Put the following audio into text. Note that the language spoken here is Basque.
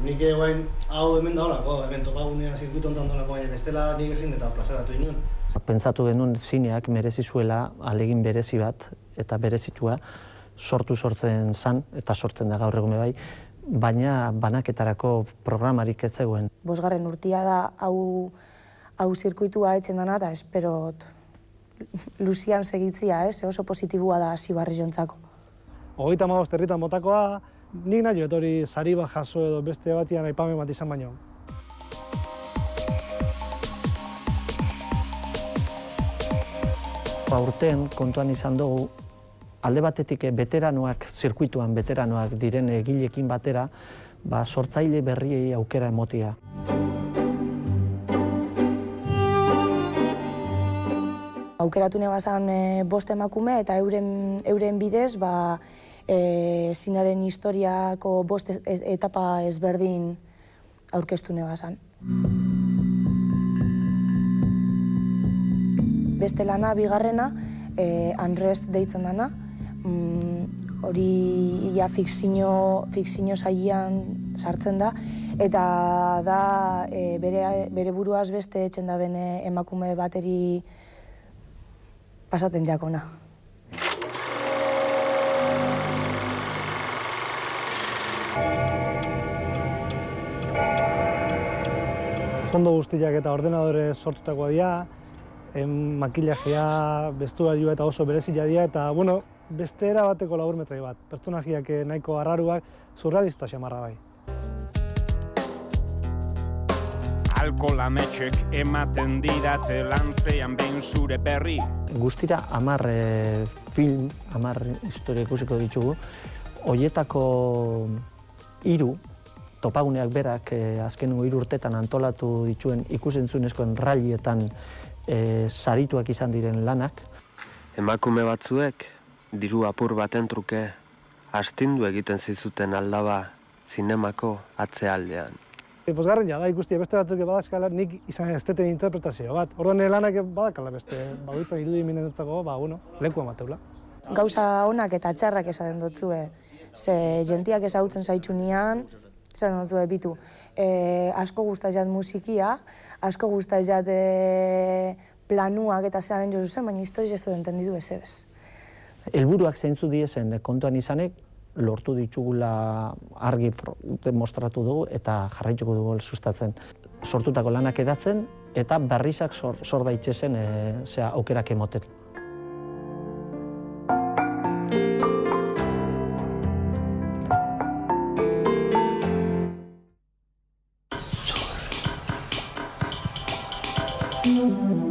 nik egoen hau hemen daolako, hemen topagunea zirkuitu ontan daolako, baina bestela nik ezin eta plazaratu inuen. Pentsatu genuen zineak merezi zuela ahalegin berezi bat eta berezitua sortzen zan, eta sortzen da gaur egun bai, baina banaketarako programarik ez zegoen. 5. urtia da hau zirkuitua etzen dana, eta esperot luzian segitzia, oso positibua da Zibarri-jontzako. 35 herritan botakoa, nik nahi etori sari bat jaso edo beste batian aipamen bat izan baino. Urtean kontuan izan dugu, alde batetik veteranoak, zirkuituan veteranoak diren egilekin batera, sortzaile berriei aukera emotia. Aukeratu nebazan 5 emakume eta euren bidez zinaren historiako 5 etapa ezberdin aurkeztu nebazan. Beste lana, bigarrena, Unrest deitzen dana, hori ia fikzio sailean sartzen da, eta da bere buruaz beste etxen da bene emakume bateri pasaten jakona. Fondo guztiak eta ordenadore sortutakoa dira, makillajea, vestuarioa eta oso berezia dira, eta beste era bateko laburmetrai bat. Pertsonajiak nahiko arraruak, surrealista xamarra bai. Alkohol ametxek ematen didate lantzean behin zure berri. Guztira 10 film, 10 historia ikusiko ditugu. Hoietako 3 topaguneak berak azkenengo 3 urtetan antolatu dituen ikusentzunezkoen rallietan sarituak izan diren lanak. Emakume batzuek diru apur baten truke astindu egiten zizuten aldaba zinemako atzealdean. Bosgarren da ikustia beste batzuk badazkala nik izan esteten interpretazio bat. Orduan lanak badakala beste, bagoitzak irudimenentzako, leku amateula. Gauza onak eta txarrak esaten dutzue. Ze jentiak ezagutzen zaitxunian, esaten dutzue bitu. Asko guztaz jat musikia, asko guztaz jat planuak eta zeraren jozu zen, baina historiz ez dut entendidu ez. Helburuak zeintzu diezen kontuan izanek, lortu ditugula argi demostratu dugu eta jarraituko dugu sustatzen. Sortutako lanak edatzen eta berrizak sor daitzezen aukerak emoten. Zor.